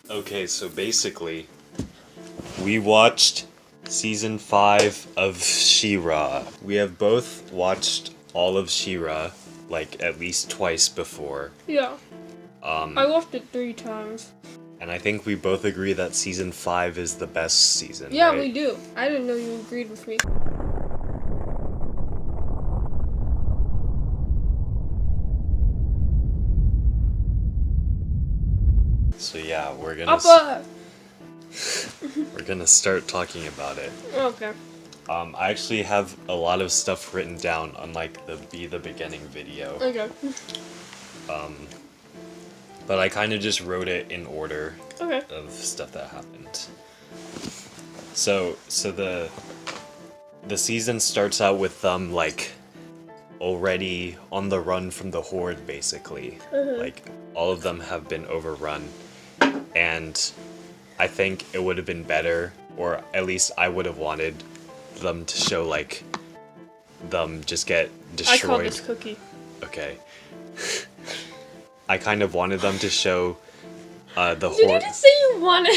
Okay, so basically, we watched season 5 of She-Ra. We have both watched all of She-Ra, like, at least twice before. Yeah. I watched it 3 times. And I think we both agree that season 5 is the best season, Yeah, right? we do. I didn't know you agreed with me. So yeah, we're gonna start talking about it. Okay. I actually have a lot of stuff written down, unlike the Be the Beginning video. Okay. But I kind of just wrote it in order Okay. of stuff that happened. So the season starts out with them like already on the run from the Horde, basically. Like all of them have been overrun, and I think it would have been better, or at least I would have wanted them to show like them just get destroyed. I call this Cookie. Okay. I kind of wanted them to show the Did Horde. you just say you wanted?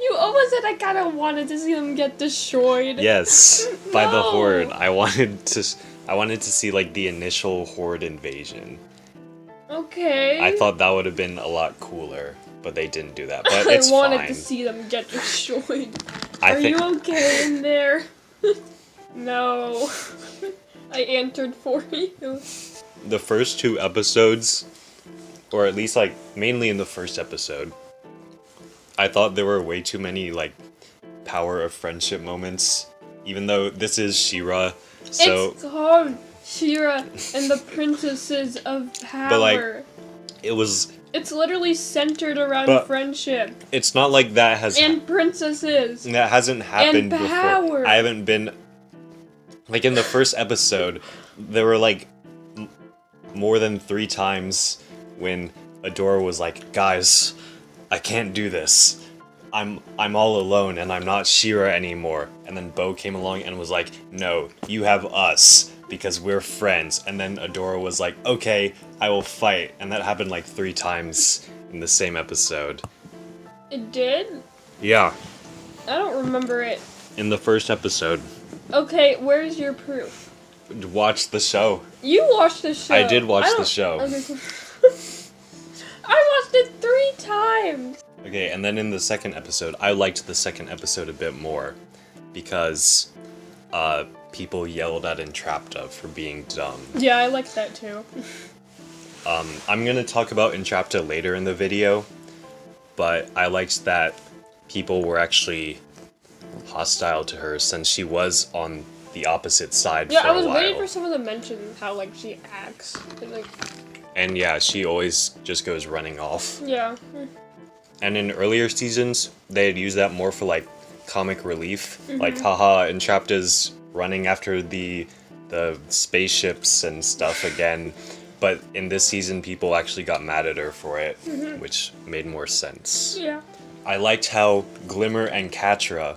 You almost said I kind of wanted to see them get destroyed. Yes, by the No. Horde. I wanted to see like the initial Horde invasion. Okay. I thought that would have been a lot cooler, but they didn't do that. But I it's wanted fine. to see them get destroyed. I Are think you okay in there? No. I answered for you. the first 2 episodes, or at least like mainly in the first episode, I thought there were way too many like power of friendship moments. Even though this is She-Ra, so It's called She-Ra and the Princesses of Power. But, like, it was. It's literally centered around But- friendship It's not like that has. and princesses. That hasn't happened And before. power. I haven't been. Like in the first episode, there were like more than 3 times when Adora was like, "Guys, I can't do this. I'm all alone and I'm not She-Ra anymore." And then Bo came along and was like, "No, you have us because we're friends." And then Adora was like, "Okay, I will fight." And that happened like 3 times in the same episode. It did? Yeah, I don't remember it. in the first episode. Okay, where's your proof? Watch the show. You watched the show. I did watch don't- the show. Okay. I watched it 3 times. Okay, and then in the second episode, I liked the second episode a bit more because people yelled at Entrapta for being dumb. Yeah, I like that too. I'm gonna talk about Entrapta later in the video, but I liked that people were actually hostile to her since she was on the opposite side Yeah, for I a was while. waiting for someone to mention how like she acts. And, like, And yeah, she always just goes running off. yeah. And in earlier seasons, they had used that more for like comic relief, like haha, Entrapta's running after the spaceships and stuff again. But in this season, people actually got mad at her for it, which made more sense. Yeah. I liked how Glimmer and Catra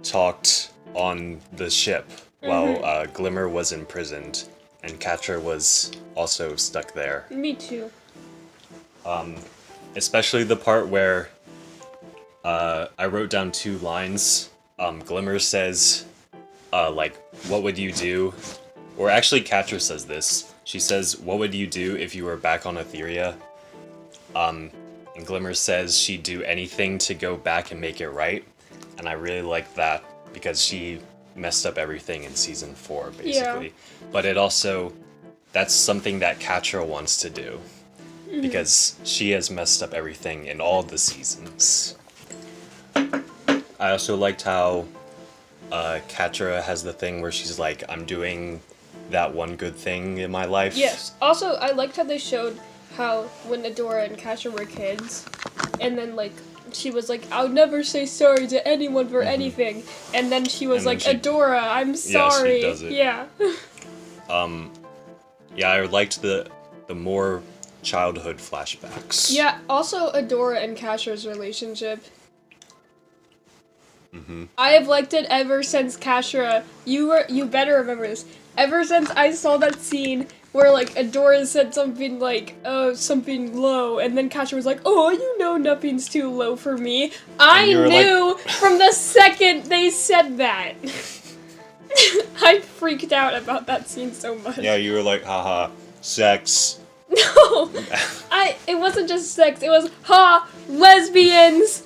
talked on the ship while Glimmer was imprisoned, and Catra was also stuck there. Me too. Especially the part where I wrote down 2 lines. Glimmer says, like, "What would you do?" Or actually, Catra says this. She says, "What would you do if you were back on Etheria?" And Glimmer says she'd do anything to go back and make it right. And I really like that because she messed up everything in season 4, basically. Yeah. But it also, that's something that Catra wants to do. Because she has messed up everything in all the seasons. I also liked how Catra has the thing where she's like, "I'm doing that one good thing in my life." Yes. Also, I liked how they showed how when Adora and Catra were kids, and then like she was like, "I'll never say sorry to anyone for anything," and then she was And then like, she- "Adora, I'm sorry." does it. Yeah. Yeah, I liked the more childhood flashbacks. Yeah. Also, Adora and Catra's relationship. I have liked it ever since Catra. You better remember this. Ever since I saw that scene where like Adora said something like, oh, something low, and then Katja was like, oh, you know nothing's too low for me. I knew from the second they said that. I freaked out about that scene so much. Yeah, you were like, haha, sex. No! It wasn't just sex, it was, ha, lesbians!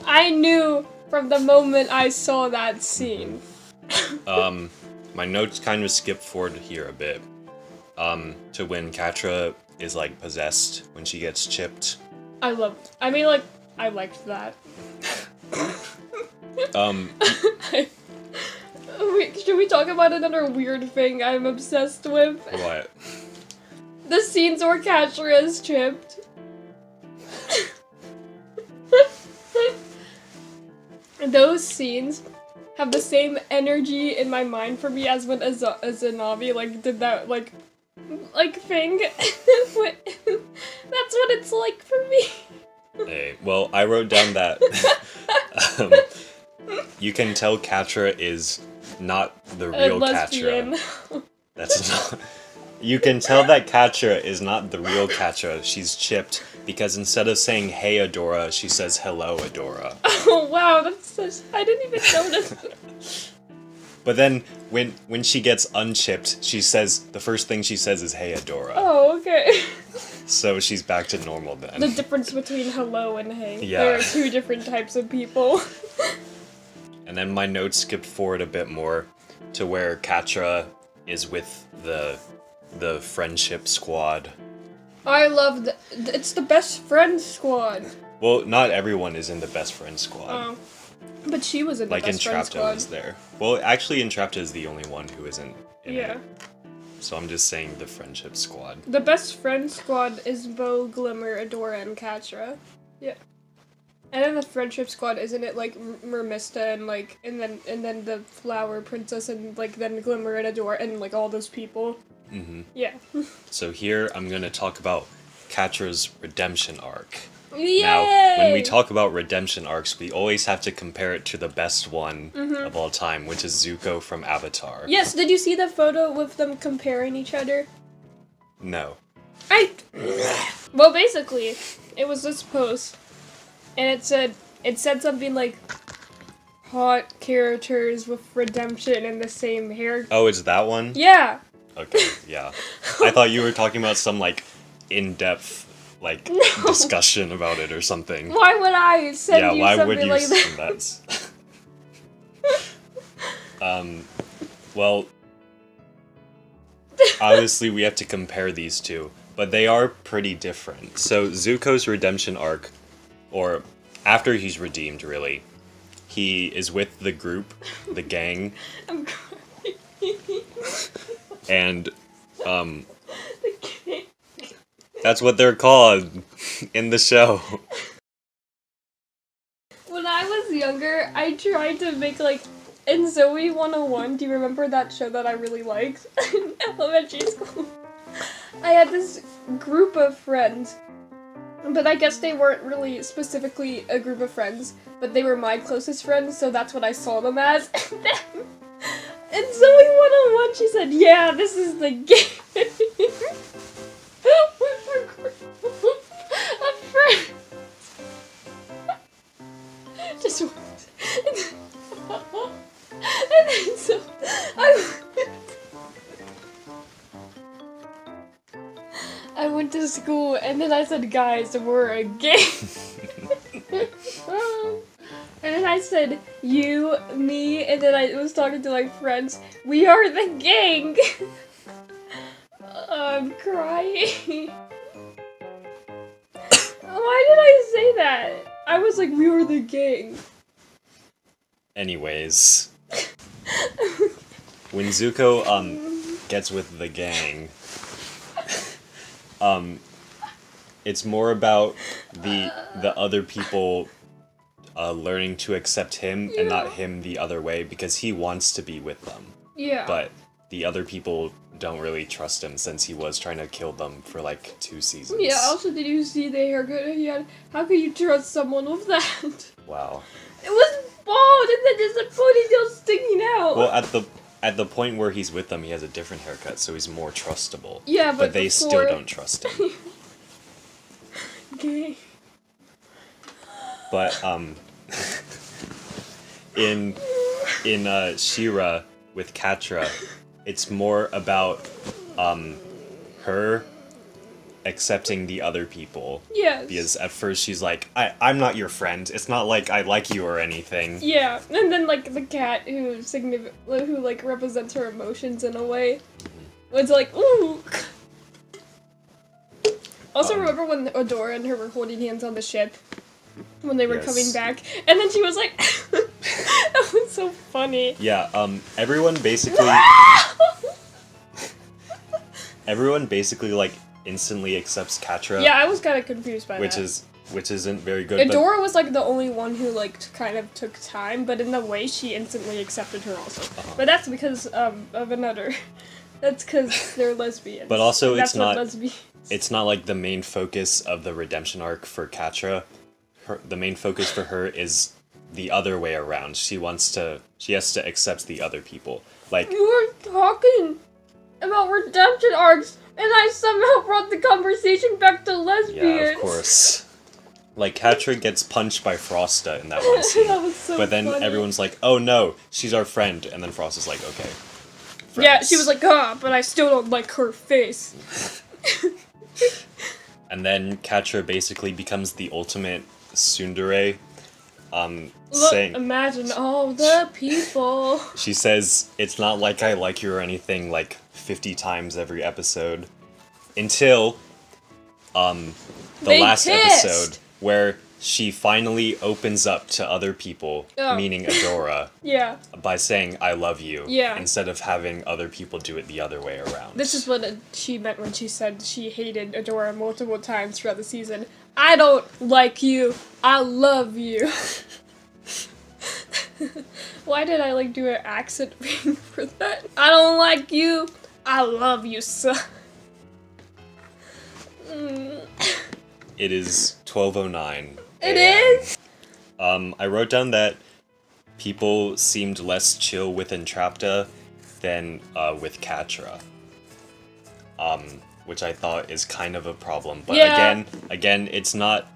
I knew from the moment I saw that scene. My notes kind of skip forward here a bit. To when Catra is like possessed when she gets chipped. I liked that. Should we talk about another weird thing I'm obsessed with? What? The scenes where Catra is chipped. Those scenes have the same energy in my mind for me as when Azanavi like did that like thing. That's what it's like for me. Hey, well, I wrote down that you can tell Catra is not the real Catra. That's not. You can tell that Catra is not the real Catra. She's chipped because instead of saying "Hey Adora," she says "Hello Adora." Oh wow, I didn't even notice. But then when she gets unchipped, the first thing she says is "Hey Adora." Oh, okay. So she's back to normal then. The difference between hello and hey. Yeah. There are two different types of people. And then my notes skipped forward a bit more to where Catra is with the friendship squad. I love it's the best friend squad. Well, not everyone is in the best friend squad. But she was in the best friend squad. Like Entrapta was there. Well, actually Entrapta is the only one who isn't in it. So I'm just saying the friendship squad. The best friend squad is Bo, Glimmer, Adora, and Catra. Yeah. And then the friendship squad, isn't it like Mermista and like and then the Flower Princess and like then Glimmer and Adora and like all those people? Mm-hmm. Yeah. So here I'm gonna talk about Catra's redemption arc. Yay! Now, when we talk about redemption arcs, we always have to compare it to the best one of all time, which is Zuko from Avatar. Yes, did you see the photo with them comparing each other? No. Well, basically, it was this post, and it said something like, hot characters with redemption and the same hair. Oh, it's that one? Yeah! Okay, yeah. I thought you were talking about some, like, in-depth, like, discussion about it or something. Why would I send you something like that? Yeah, why would you send that? Well, obviously we have to compare these two, but they are pretty different. So Zuko's redemption arc, or after he's redeemed, really, he is with the group, the gang. I'm crying. And, The gang. that's what they're called in the show. When I was younger, I tried to make, like, in Zoe 101, do you remember that show that I really liked in elementary school? I had this group of friends, but I guess they weren't really specifically a group of friends, but they were my closest friends, so that's what I saw them as. And then, in Zoe 101, she said, yeah, this is the game. A friend. Just once. And then so I went to school and then I said, guys, we're a gang. And then I said, you, me, and then I was talking to my friends, we are the gang. I'm crying. Why did I say that? I was like, we were the gang. Anyways. When Zuko, gets with the gang, it's more about the other people, learning to accept him and not him the other way, because he wants to be with them. Yeah. But the other people don't really trust him since he was trying to kill them for like 2 seasons. Yeah, also did you see the haircut he had? How could you trust someone with that? Wow. It was bald and then just a ponytail sticking out. Well, at the point where he's with them, he has a different haircut, so he's more trustable. Yeah, but they before... still don't trust him. Okay. But in She-Ra with Catra, it's more about her accepting the other people. Yes. Because at first she's like, I'm not your friend. It's not like I like you or anything. Yeah, and then like the cat who like represents her emotions in a way was like, ooh. Also, remember when Adora and her were holding hands on the ship when they were coming back, and then she was like, that was so funny. Yeah. Everyone basically like instantly accepts Catra. Yeah, I was kind of confused by which that. Which isn't very good. Adora was like the only one who like kind of took time, but in the way she instantly accepted her also. But that's because of another. That's because they're lesbians. But also, that's what lesbians. It's not like the main focus of the redemption arc for Catra. The main focus for her is the other way around. She has to accept the other people. Like, you were talking about redemption arcs, and I somehow brought the conversation back to lesbians. Yeah, of course. Like, Catra gets punched by Frosta in that one scene. That was so But then funny. everyone's like, oh no, she's our friend. And then Frosta's like, okay. Friends. Yeah, she was like, but I still don't like her face. And then Catra basically becomes the ultimate tsundere. Look, imagine all the people. She says, it's not like I like you or anything, like 50 times every episode. Until, the last episode, where she finally opens up to other people, meaning Adora, Yeah. by saying, I love you, Yeah. instead of having other people do it the other way around. This is what she meant when she said she hated Adora multiple times throughout the season. I don't like you. I love you. Why did I do an accent thing for that? I don't like you. I love you, son. It is 12:09. It is? I wrote down that people seemed less chill with Entrapta than with Catra. Which I thought is kind of a problem. But again, it's not...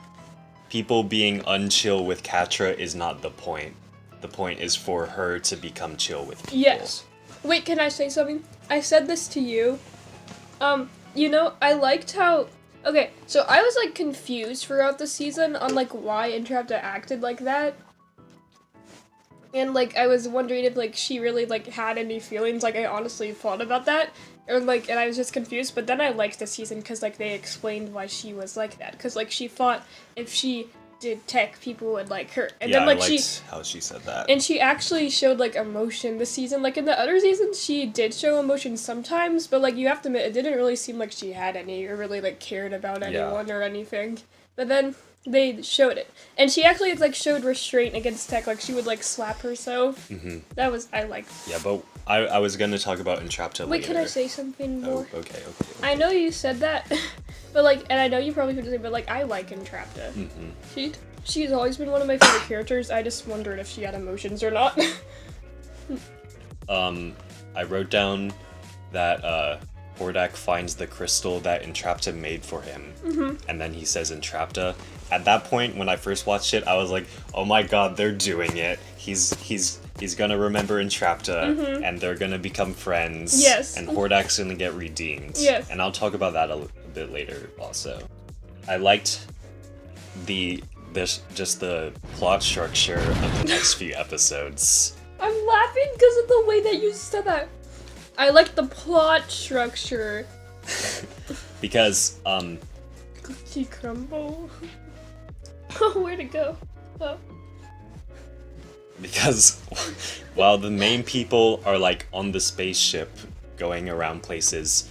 People being unchill with Catra is not the point. The point is for her to become chill with people. Yes. Wait, can I say something? I said this to you. I liked how... Okay, so I was, confused throughout the season on, why Entrapta acted like that. And, I was wondering if, she really, had any feelings. I honestly thought about that. Or, and I was just confused. But then I liked the season because, they explained why she was like that. Because, she thought if she did tech, people would like her. And yeah, then, I liked how she said that. And she actually showed, emotion this season. In the other seasons, she did show emotion sometimes, but, you have to admit, it didn't really seem like she had any, or really, cared about anyone or anything. But then, they showed it. And she actually, showed restraint against tech, she would, slap herself. Mm-hmm. That was, I liked. Yeah, but I was gonna talk about Entrapta later. Wait, can I say something more? Oh, okay. I know you said that, but, and I know you probably couldn't say, but, I like Entrapta. Mm-hmm. She's always been one of my favorite characters. I just wondered if she had emotions or not. I wrote down that, Hordak finds the crystal that Entrapta made for him. Mm-hmm. And then he says Entrapta. At that point, when I first watched it, I was like, oh my god, they're doing it. He's gonna remember Entrapta, and they're gonna become friends. Yes. And Hordak's gonna get redeemed. Yes. And I'll talk about that a bit later also. I liked the plot structure of the next few episodes. I'm laughing because of the way that you said that. I like the plot structure. Because, Cookie crumble. Oh, where'd it go? Oh. Because while the main people are, on the spaceship going around places,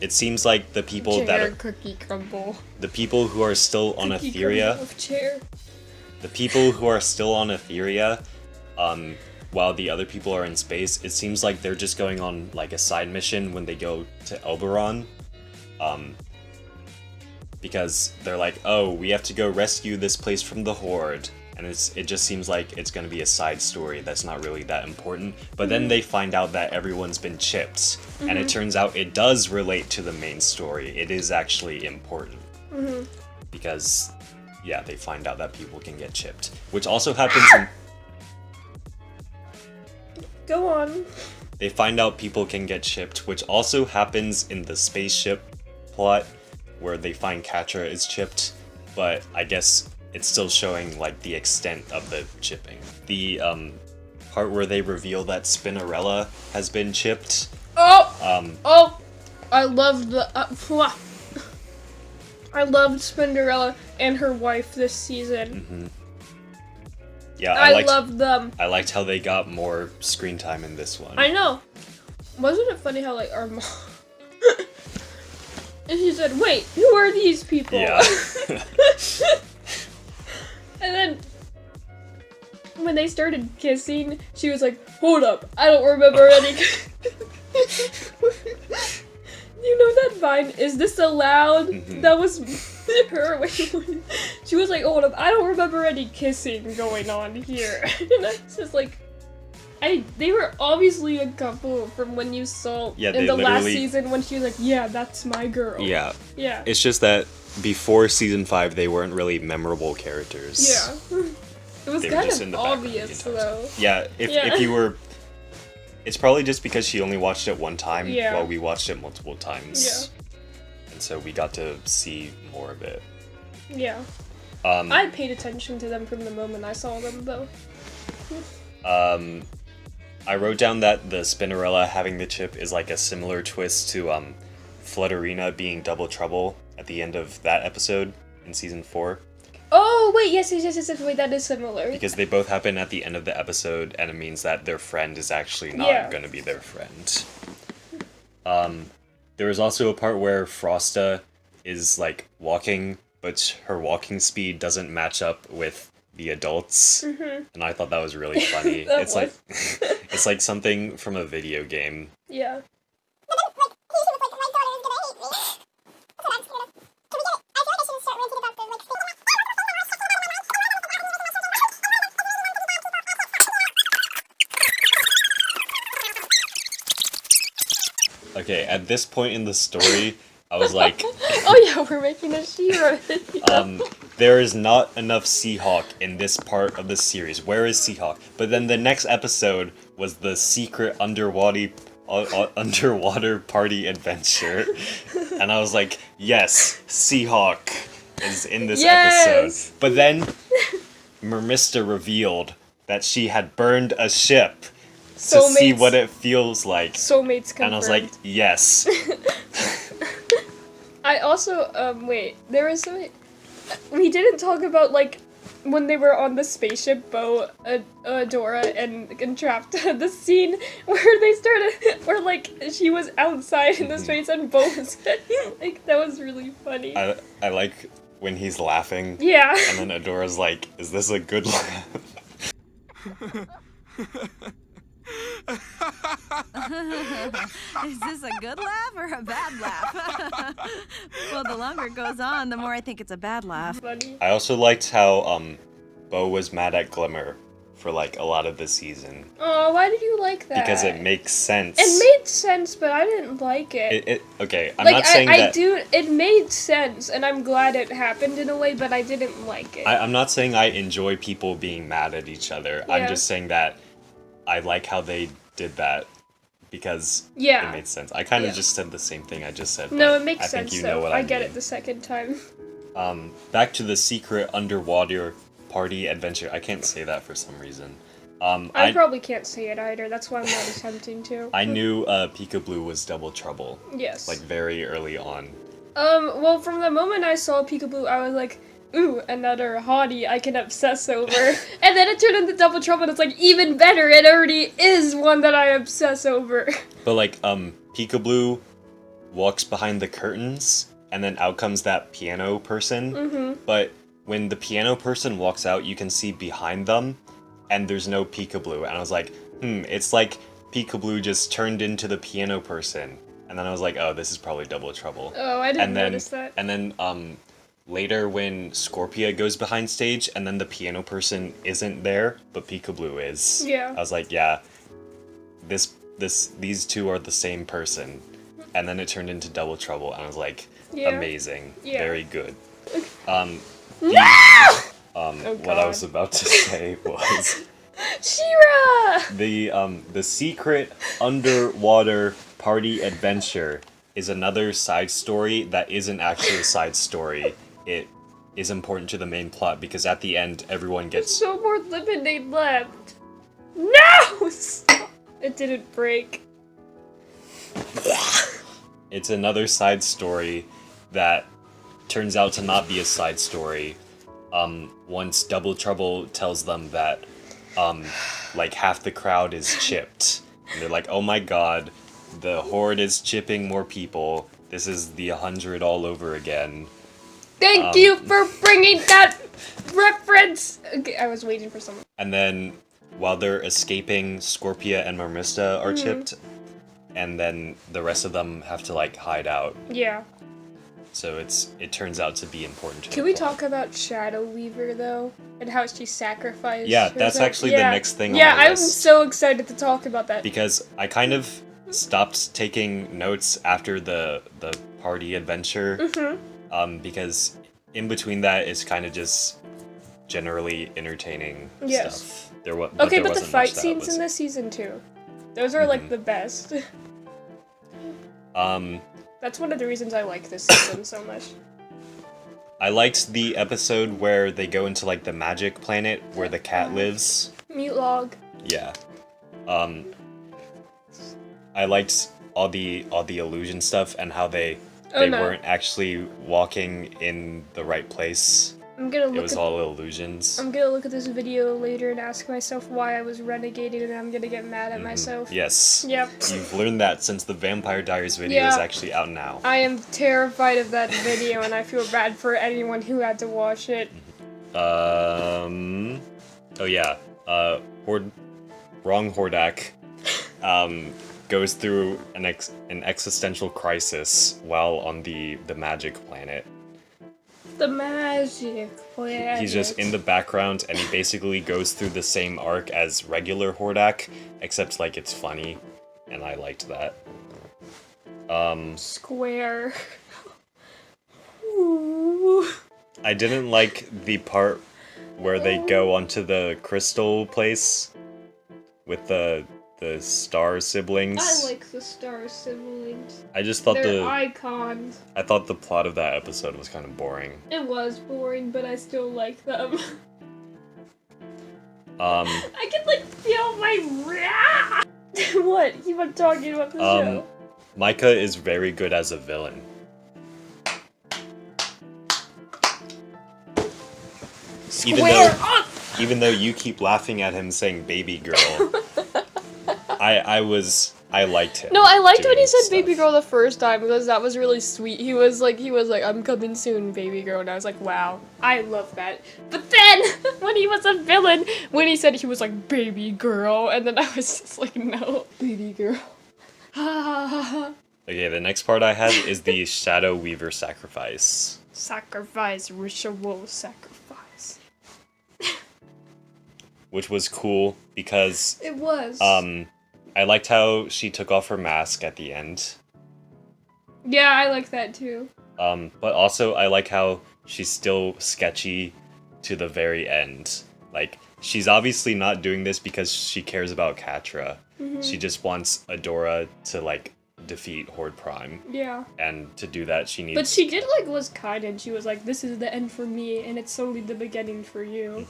it seems like the people Cookie crumble. The people who are still on Etheria... The people who are still on Etheria, while the other people are in space, it seems like they're just going on, a side mission when they go to Elberon. Because they're like, oh, we have to go rescue this place from the Horde. and it just seems like it's gonna be a side story that's not really that important. But then they find out that everyone's been chipped, and it turns out it does relate to the main story. It is actually important. Because, yeah, they find out that people can get chipped. Which also happens in... Go on. They find out people can get chipped, which also happens in the spaceship plot, where they find Catra is chipped, but I guess it's still showing, like, the extent of the chipping. The, part where they reveal that Spinnerella has been chipped. I loved the, I loved Spinderella and her wife this season. Yeah, I loved them. I liked how they got more screen time in this one. I know. Wasn't it funny how, like, our mom... and she said, wait, who are these people? Yeah. And then, when they started kissing, she was like, hold up, I don't remember any... You know that vine, is this allowed? That was her. She was like, hold up, I don't remember any kissing going on here. And I was just like, they were obviously a couple from when you saw in the last season when she was like, yeah, that's my girl. Yeah. Yeah. It's just that before season 5, they weren't really memorable characters. Yeah. It was kind of obvious, though. Yeah, if you were... It's probably just because she only watched it one time, while we watched it multiple times. Yeah. And so we got to see more of it. Yeah. I paid attention to them from the moment I saw them, though. I wrote down that the Spinnerella having the chip is like a similar twist to Flutterina being Double Trouble at the end of that episode in season 4. Oh, wait, yes, wait, that is similar. Because they both happen at the end of the episode, and it means that their friend is actually not going to be their friend. There was also a part where Frosta is, like, walking, but her walking speed doesn't match up with the adults, and I thought that was really funny. It's like something from a video game. Yeah. Okay, at this point in the story, I was like... oh yeah, we're making a She-Ra video. There is not enough Seahawk in this part of the series. Where is Seahawk? But then the next episode was the secret underwater party adventure. And I was like, yes, Seahawk is in this episode. But then Mermista revealed that she had burned a ship to see what it feels like. Soulmates confirmed. And I was like, yes. I also, wait, there was something... We didn't talk about, like, when they were on the spaceship, Bo, Dora, and Entrapped, the scene where they started, where, like, she was outside in the space and Bo was, like, that was really funny. I like when he's laughing. Yeah. And then Adora's like, is this a good laugh? Is this a good laugh or a bad laugh? Well, the longer it goes on, the more I think it's a bad laugh. Funny. I also liked how Bo was mad at Glimmer for like a lot of the season. Oh, why did you like that? Because it makes sense. It made sense, but I didn't like it. Okay, I'm not saying that... It made sense, and I'm glad it happened in a way, but I didn't like it. I'm not saying I enjoy people being mad at each other. Yeah. I'm just saying that I like how they did that because it made sense. I kind of just said the same thing I just said. No, it makes sense. I think you know what I mean. I get it the second time. Back to the secret underwater party adventure. I can't say that for some reason. I probably can't say it either. That's why I'm not attempting to. I knew Peekaboo was Double Trouble. Yes. Like very early on. Well, from the moment I saw Peekaboo, I was like, ooh, another hottie I can obsess over. And then it turned into Double Trouble, and it's like, even better, it already is one that I obsess over. But like, Peekaboo walks behind the curtains, and then out comes that piano person. But when the piano person walks out, you can see behind them, and there's no Peekaboo. And I was like, it's like Peekaboo just turned into the piano person. And then I was like, oh, this is probably Double Trouble. Oh, I didn't notice that. And then, later when Scorpia goes behind stage and then the piano person isn't there, but Peekaboo is. Yeah. I was like, yeah, these two are the same person. And then it turned into Double Trouble, and I was like, Yeah. amazing, Yeah. very good. No! What I was about to say was She-Ra! the secret underwater party adventure is another side story that isn't actually a side story. It is important to the main plot because at the end everyone gets No more lemonade left. No! Stop. It didn't break. it's another side story that turns out to not be a side story. Once Double Trouble tells them that like half the crowd is chipped. And they're like, oh my god, the Horde is chipping more people. This is the 100 all over again. Thank you for bringing that reference! Okay, I was waiting for someone. And then while they're escaping, Scorpia and Marmista are chipped. And then the rest of them have to like hide out. Yeah. So it turns out to be important to Can the we plot. talk about Shadow Weaver though? And how she sacrificed Yeah, that's herself? actually the next thing on Yeah, my I'm list. so excited to talk about that. Because I kind of stopped taking notes after the party adventure. Because in between that it's kind of just generally entertaining Yes. stuff. Okay, but the wasn't fight much that scenes was- in this season too. Those are like the best. That's one of the reasons I like this season so much. I liked the episode where they go into like the magic planet where the cat lives. Mute log. Yeah. I liked all the illusion stuff and how they weren't actually walking in the right place. I'm gonna It look was at all illusions. I'm gonna look at this video later and ask myself why I was renegading, and I'm gonna get mad at myself. Yes. Yep. You've learned that since the Vampire Diaries video is Yeah. actually out now. I am terrified of that video, and I feel bad for anyone who had to watch it. Oh yeah. Wrong Hordak goes through an existential crisis while on the magic planet. The magic planet. He's just in the background and he basically goes through the same arc as regular Hordak, except like it's funny, and I liked that. Square. Ooh. I didn't like the part where they go onto the crystal place with the star siblings. I like the Star siblings. I just thought They're icons. I thought the plot of that episode was kind of boring. It was boring, but I still like them. I can like feel my What? Keep on talking about the show. Micah is very good as a villain. Square up! Even though you keep laughing at him saying baby girl, I liked him. No, I liked when doing he said stuff. baby girl the first time because that was really sweet. He was like, I'm coming soon, baby girl, and I was like, wow, I love that. But then, when he was a villain, when he said he was like, baby girl, and then I was just like, no, baby girl. Okay, the next part I had is the Shadow Weaver sacrifice. Sacrifice, ritual sacrifice. Which was cool because It was. I liked how she took off her mask at the end. Yeah, I like that too. But also I like how she's still sketchy to the very end. Like, she's obviously not doing this because she cares about Catra. She just wants Adora to, like, defeat Horde Prime. Yeah. And to do that, she needs... But she did, like, was kind, and she was like, this is the end for me, and it's only the beginning for you.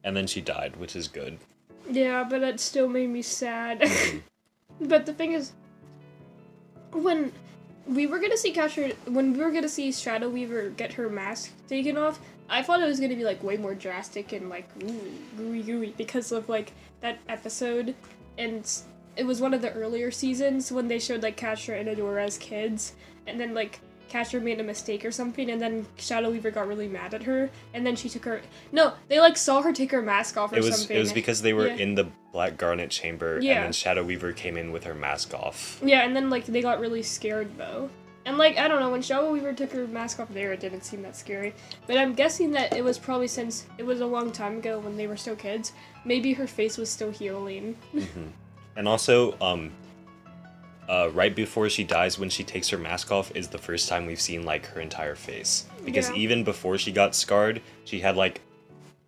And then she died, which is good. Yeah, but it still made me sad. But the thing is, when we were gonna see Shadow Weaver get her mask taken off, I thought it was gonna be like way more drastic and like gooey because of like that episode, and it was one of the earlier seasons when they showed like Catra and Adora as kids, and then like Catra made a mistake or something, and then Shadow Weaver got really mad at her, and then she took her. No, they like saw her take her mask off or something. It was because they were Yeah. in the Black Garnet chamber, Yeah. and then Shadow Weaver came in with her mask off. Yeah, and then like they got really scared though, And, like, I don't know, when Shovel Weaver took her mask off there, it didn't seem that scary. But I'm guessing that it was probably since it was a long time ago when they were still kids. Maybe her face was still healing. And also, right before she dies, when she takes her mask off, is the first time we've seen, like, her entire face. Because even before she got scarred, she had, like,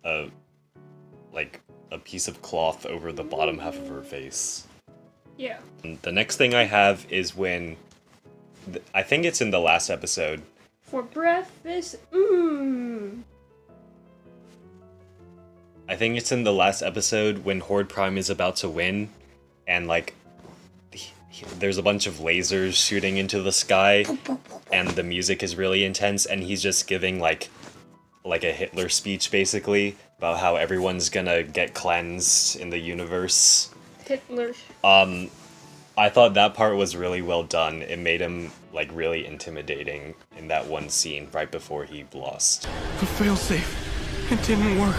a piece of cloth over the bottom half of her face. Yeah. And the next thing I have is when... I think it's in the last episode. For breakfast, I think it's in the last episode when Horde Prime is about to win, and, like, there's a bunch of lasers shooting into the sky, and the music is really intense, and he's just giving, like a Hitler speech, basically, about how everyone's gonna get cleansed in the universe. Hitler. I thought that part was really well done. It made him, like, really intimidating in that one scene right before he lost. The failsafe, it didn't work.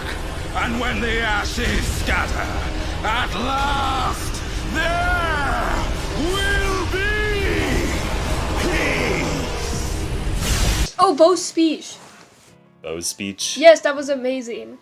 And when the ashes scatter, at last, there will be peace! Oh, Bo's speech. Bo's speech? Yes, that was amazing.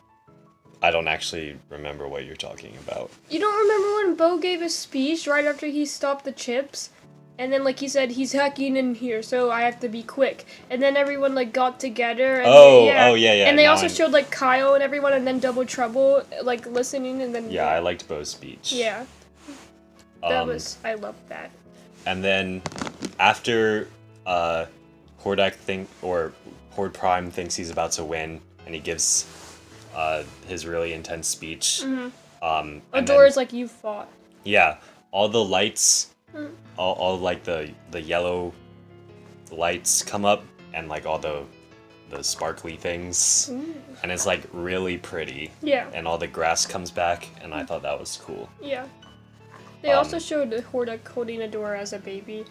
I don't actually remember what you're talking about. You don't remember when Bo gave a speech right after he stopped the chips? And then, like, he said, he's hacking in here, so I have to be quick. And then everyone, like, got together. And yeah. And they also showed, like, Kyle and everyone, and then Double Trouble, like, listening, and then... Yeah, I liked Bo's speech. Yeah. I loved that. And then, after, Horde Prime thinks he's about to win, and he gives... his really intense speech. Adora's like, you fought. Yeah, all the lights, all like the yellow lights come up, and like all the sparkly things, and it's like really pretty. Yeah. And all the grass comes back, and I thought that was cool. Yeah. They also showed Hordak holding Adora as a baby,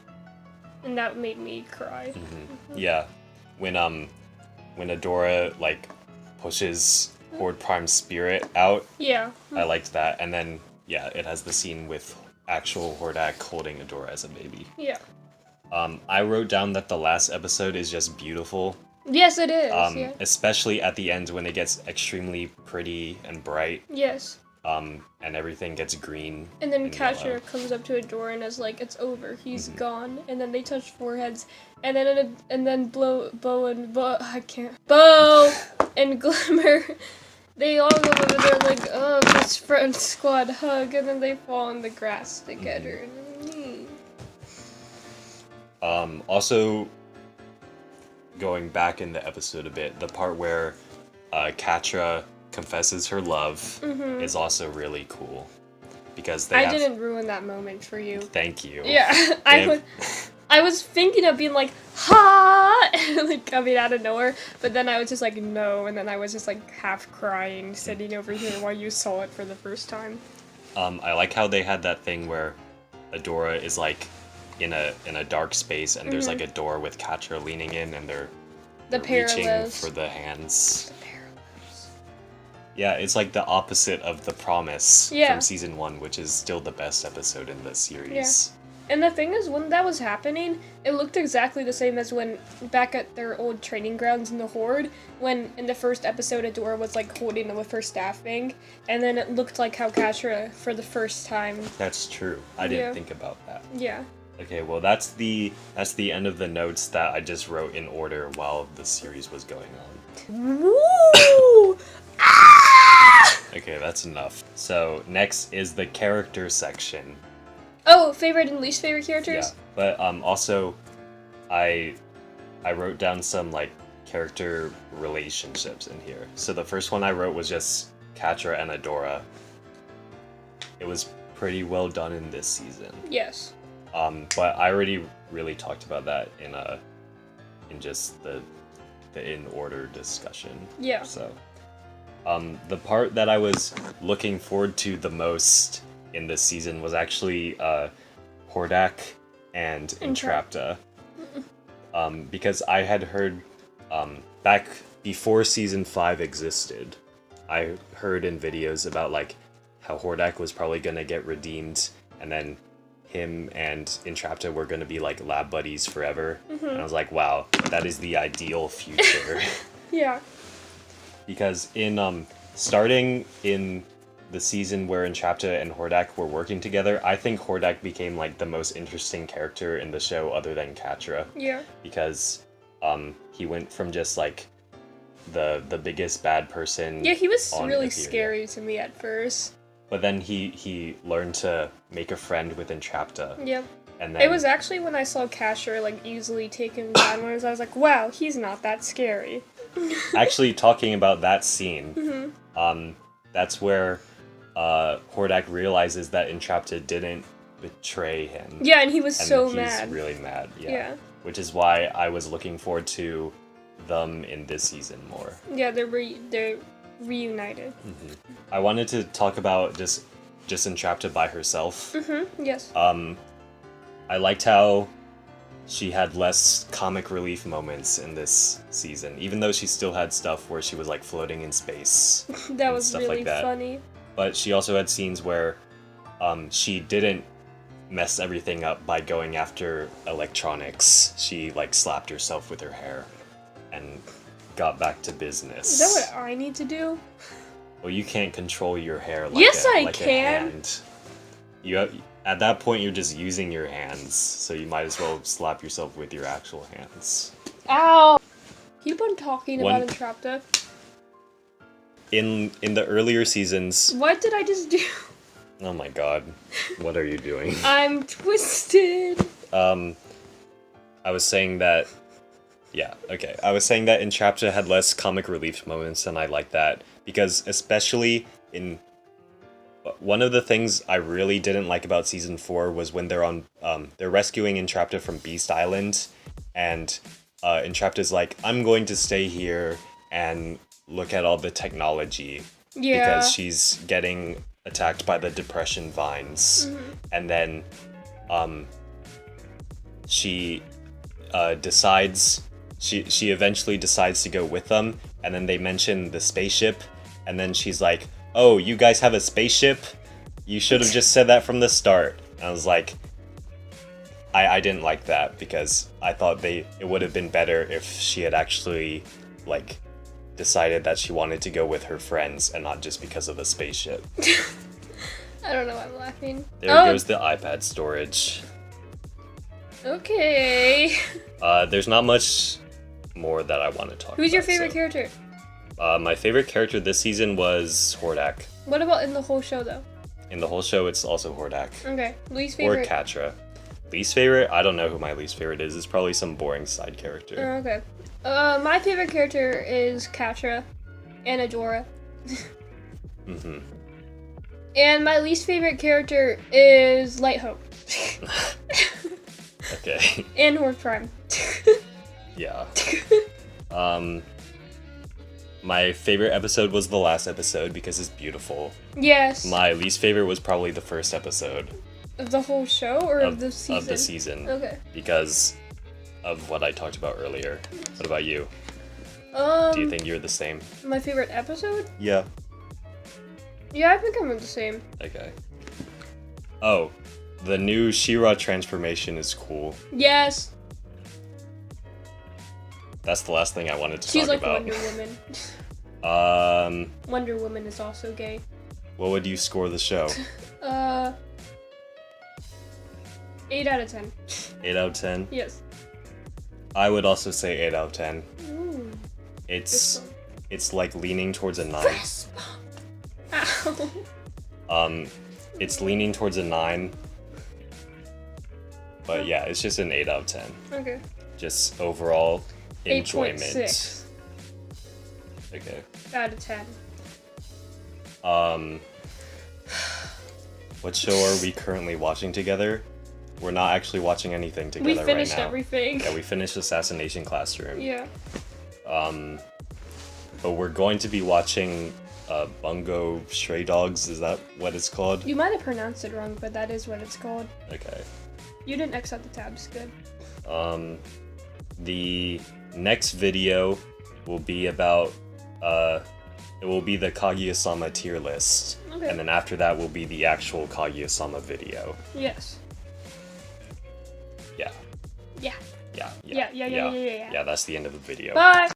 and that made me cry. Yeah, when Adora like pushes Horde Prime's spirit out. Yeah. I liked that. And then, yeah, it has the scene with actual Hordak holding Adora as a baby. Yeah. I wrote down that the last episode is just beautiful. Yes, it is. Especially at the end when it gets extremely pretty and bright. Yes. And everything gets green. And then Catcher yellow. Comes up to Adora and is like, "It's over. He's gone." And then they touch foreheads, and then Bo and Glimmer, they all go over there like, "Oh, best friend squad hug," and then they fall in the grass together. Also, going back in the episode a bit, the part where Catra confesses her love is also really cool, because I didn't ruin that moment for you. Thank you. Yeah, I was thinking of being like, ha, like coming out of nowhere, but then I was just like, no, and then I was just like half crying, sitting over here while you saw it for the first time. I like how they had that thing where Adora is like in a dark space, and there's like a door with Catra leaning in, and they're reaching for the hands. Yeah, it's like the opposite of The Promise from season 1, which is still the best episode in the series. Yeah. And the thing is, when that was happening, it looked exactly the same as when back at their old training grounds in the Horde, when in the first episode Adora was like holding them with her staffing, and then it looked like how Catra for the first time. That's true. I didn't think about that. Yeah. Okay, well that's the end of the notes that I just wrote in order while the series was going on. Woo! Okay, that's enough. So next is the character section. Oh, favorite and least favorite characters? Yeah, but also, I wrote down some like character relationships in here. So the first one I wrote was just Catra and Adora. It was pretty well done in this season. Yes. But I already really talked about that in just the in order discussion. Yeah. So, the part that I was looking forward to the most in this season was actually Hordak and Entrapta. Because I had heard back before season 5 existed, I heard in videos about like how Hordak was probably gonna get redeemed, and then him and Entrapta were going to be like lab buddies forever. And I was like, wow, that is the ideal future. Yeah. Because in starting in the season where Entrapta and Hordak were working together, I think Hordak became like the most interesting character in the show other than Catra. Yeah. Because he went from just like the biggest bad person. Yeah, he was on really Etheria. scary to me at first. But then he learned to make a friend with Entrapta. Yep. And then It was actually when I saw Casher like easily take him down, whereas I was like, wow, he's not that scary. actually talking about that scene. That's where Hordak realizes that Entrapta didn't betray him. Yeah, and he was And so he's mad. really mad. Yeah. Which is why I was looking forward to them in this season more. Yeah, they're reunited. I wanted to talk about just Entrapta by herself. Yes. I liked how she had less comic relief moments in this season, even though she still had stuff where she was like floating in space. That and was stuff really like that. funny. But she also had scenes where she didn't mess everything up by going after electronics. She like slapped herself with her hair and got back to business. Is that what I need to do? Well, you can't control your hair like Yes, a, I like can. a hand. At that point, you're just using your hands, so you might as well slap yourself with your actual hands. Ow! Keep on talking One- about Entrapta. In the earlier seasons, What did I just do? oh my god, what are you doing? I'm twisted. I was saying that, I was saying that Entrapta had less comic relief moments, and I like that because especially in one of the things I really didn't like about season 4 was when they're rescuing Entrapta from Beast Island, and Entrapta's like, I'm going to stay here and look at all the technology Yeah. because she's getting attacked by the depression vines, and then she decides she eventually decides to go with them, and then they mention the spaceship, and then she's like, oh, you guys have a spaceship? You should have just said that from the start. And I was like, I didn't like that because I thought it would have been better if she had actually like decided that she wanted to go with her friends and not just because of a spaceship. I don't know why I'm laughing. There goes the iPad storage. Okay. There's not much more that I want to talk about. Who's your favorite character? My favorite character this season was Hordak. What about in the whole show, though? In the whole show, it's also Hordak. Okay. Least Or favorite? Catra. Least favorite? I don't know who my least favorite is. It's probably some boring side character. Oh, okay. My favorite character is Catra and Adora. And my least favorite character is Light Hope. Okay. And Horse Prime. Yeah. My favorite episode was the last episode because it's beautiful. Yes. My least favorite was probably the first episode Of the whole show or of the season? of the season. Okay. Because of what I talked about earlier. What about you? Do you think you're the same? My favorite episode? Yeah. Yeah, I think I'm the same. Okay. Oh, the new She-Ra transformation is cool. Yes. That's the last thing I wanted to She's talk like about. Wonder Woman. Um, Wonder Woman is also gay. what would you score the show? 8 out of 10. 8 out of 10? Yes. I would also say 8 out of 10. Ooh. It's like leaning towards a 9. Ow. It's leaning towards a 9. But yeah, it's just an 8 out of 10. Okay. Just overall enjoyment. 8.6 Okay. out of 10. What show are we currently watching together? We're not actually watching anything together We right now. finished everything. Yeah, we finished Assassination Classroom. Yeah. But we're going to be watching Bungo Stray Dogs. Is that what it's called? You might have pronounced it wrong, but that is what it's called. Okay. You didn't X out the tabs. Good. The next video will be about it will be the Kaguya-sama tier list. Okay. And then after that will be the actual Kaguya-sama video. Yes. Yeah. Yeah. Yeah. Yeah. Yeah, that's the end of the video. Bye.